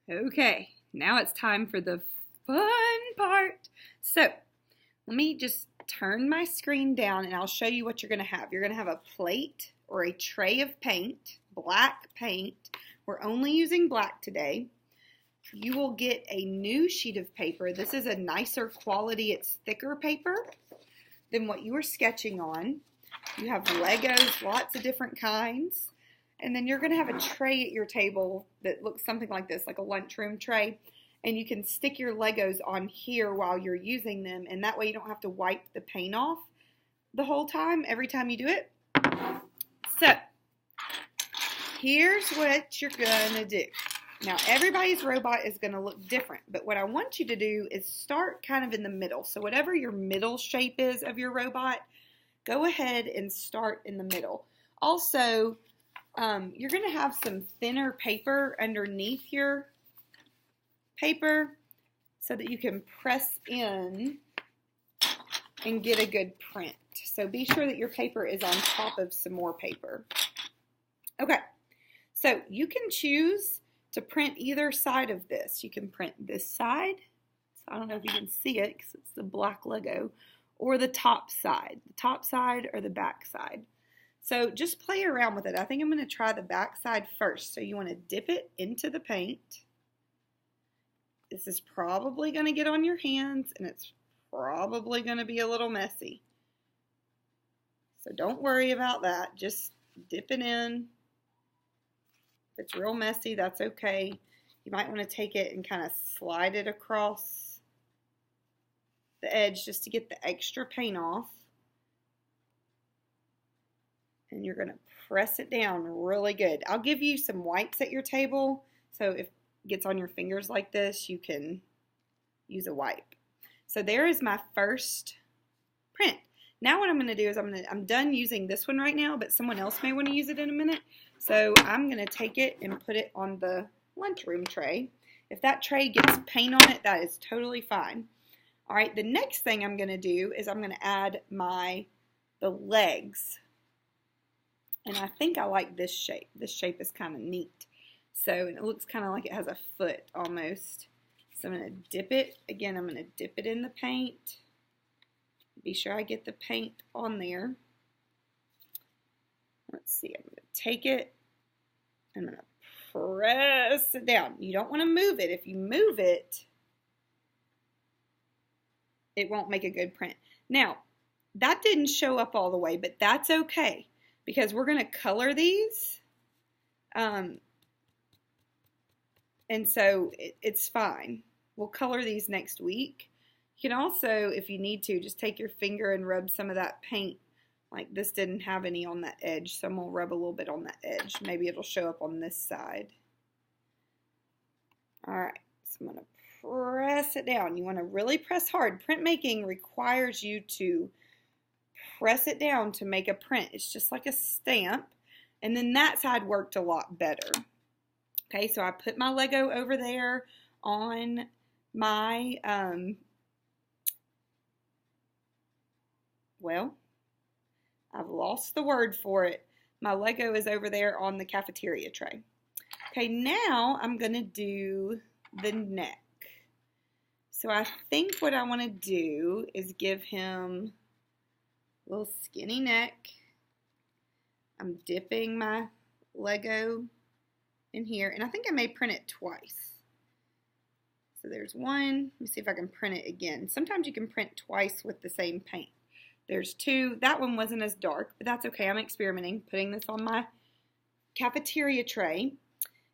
Okay, now it's time for the fun part. So, let me just turn my screen down and I'll show you what you're going to have. You're going to have a plate or a tray of paint, black paint. We're only using black today. You will get a new sheet of paper. This is a nicer quality. It's thicker paper than what you were sketching on. You have Legos, lots of different kinds. And then you're going to have a tray at your table that looks something like this, like a lunchroom tray. And you can stick your Legos on here while you're using them. And that way you don't have to wipe the paint off the whole time, every time you do it. So, here's what you're going to do. Now, everybody's robot is going to look different. But what I want you to do is start kind of in the middle. So, whatever your middle shape is of your robot, go ahead and start in the middle. Also, you're going to have some thinner paper underneath your paper so that you can press in and get a good print. So be sure that your paper is on top of some more paper. Okay, so you can choose to print either side of this. You can print this side. So I don't know if you can see it because it's the black Lego, or the top side or the back side. So just play around with it. I think I'm going to try the back side first. So you want to dip it into the paint. This is probably going to get on your hands and it's probably going to be a little messy. So don't worry about that. Just dip it in. If it's real messy, that's okay. You might want to take it and kind of slide it across the edge just to get the extra paint off. And you're going to press it down really good. I'll give you some wipes at your table, so if it gets on your fingers like this, you can use a wipe. So there is my first print. Now what I'm going to do is I'm done using this one right now, but someone else may want to use it in a minute. So I'm going to take it and put it on the lunchroom tray. If that tray gets paint on it, that is totally fine. All right, the next thing I'm going to do is I'm going to add the legs. And I think I like this shape. This shape is kind of neat. So it looks kind of like it has a foot almost. So I'm going to dip it. Again, I'm going to dip it in the paint. Be sure I get the paint on there. Let's see. I'm going to take it. I'm going to press it down. You don't want to move it. If you move it, it won't make a good print. Now, that didn't show up all the way, but that's okay, because we're going to color these, and so it's fine. We'll color these next week. You can also, if you need to, just take your finger and rub some of that paint. Like this didn't have any on that edge, so I'm going to rub a little bit on that edge. Maybe it'll show up on this side. All right, so I'm going to press it down. You want to really press hard. Printmaking requires you to press it down to make a print. It's just like a stamp. And then that side worked a lot better. Okay, so I put my Lego over there on my, well, I've lost the word for it. My Lego is over there on the cafeteria tray. Okay, now I'm going to do the neck. So I think what I want to do is give him a little skinny neck. I'm dipping my Lego in here, and I think I may print it twice. So there's one. Let me see if I can print it again. Sometimes you can print twice with the same paint. There's two. That one wasn't as dark, but that's okay. I'm experimenting, putting this on my cafeteria tray.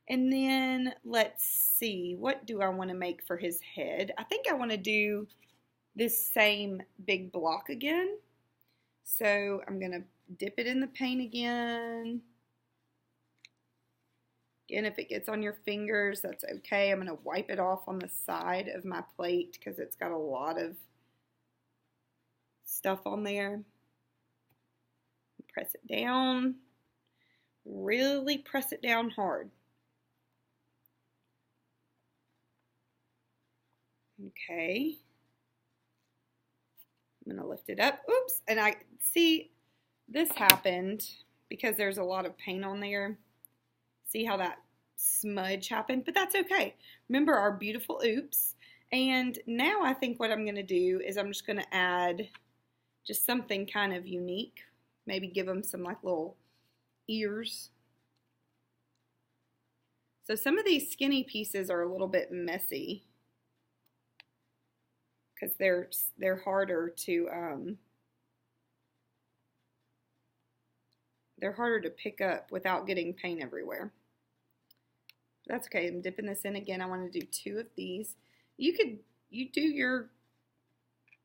And then let's see, what do I want to make for his head? I think I want to do this same big block again. So I'm going to dip it in the paint again. Again, if it gets on your fingers, that's okay. I'm going to wipe it off on the side of my plate because it's got a lot of stuff on there. Press it down. Really press it down hard. Okay. I'm going to lift it up. Oops. And I see this happened because there's a lot of paint on there. See how that smudge happened, but that's okay. Remember our beautiful oops. And now I think what I'm going to do is I'm just going to add just something kind of unique. Maybe give them some like little ears. So some of these skinny pieces are a little bit messy because they're harder to pick up without getting paint everywhere. That's okay. I'm dipping this in again. I want to do 2 of these. You do your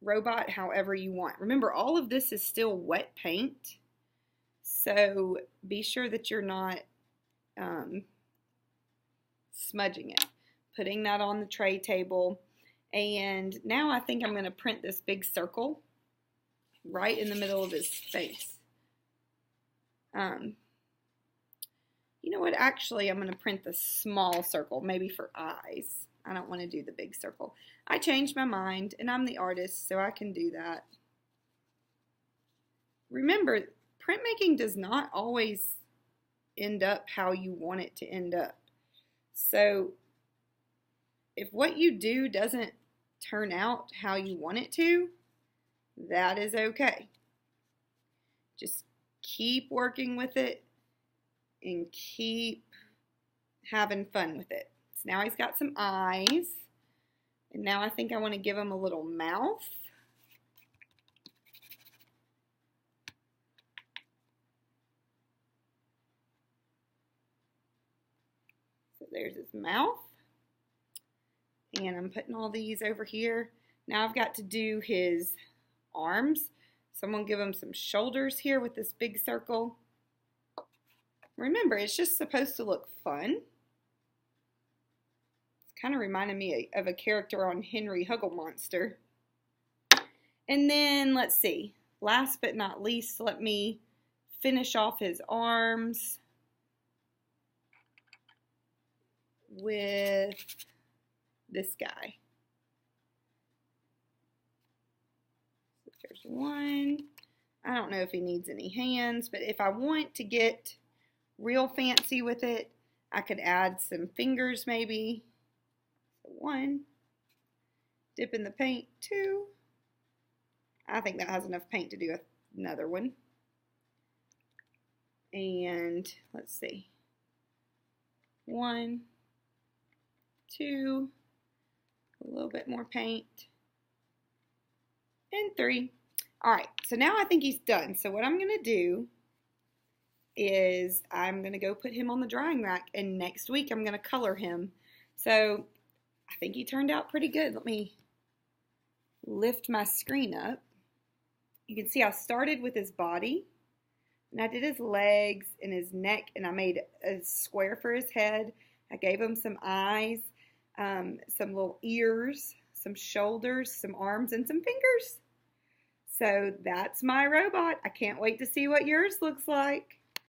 robot however you want. Remember, all of this is still wet paint, so be sure that you're not smudging it. Putting that on the tray table, and now I think I'm going to print this big circle right in the middle of his face. You know what, actually I'm going to print the small circle, maybe for eyes. I don't want to do the big circle. I changed my mind, and I'm the artist, so I can do that. Remember, printmaking does not always end up how you want it to end up. So if what you do doesn't turn out how you want it to, that is okay. Just keep working with it and keep having fun with it. So now he's got some eyes, and now I think I want to give him a little mouth. So there's his mouth, and I'm putting all these over here. Now I've got to do his arms, so I'm going to give him some shoulders here with this big circle. Remember, it's just supposed to look fun. It's kind of reminded me of a character on Henry Hugglemonster. And then, let's see, last but not least, let me finish off his arms with this guy. So there's one. I don't know if he needs any hands, but if I want to get real fancy with it, I could add some fingers maybe. So 1, dip in the paint, 2. I think that has enough paint to do another one. And let's see, 1, 2, a little bit more paint, and 3. All right, so now I think he's done. So what I'm going to do is I'm going to go put him on the drying rack, and next week I'm going to color him. So I think he turned out pretty good. Let me lift my screen up. You can see I started with his body, and I did his legs and his neck, and I made a square for his head. I gave him some eyes, some little ears, some shoulders, some arms, and some fingers. So that's my robot. I can't wait to see what yours looks like.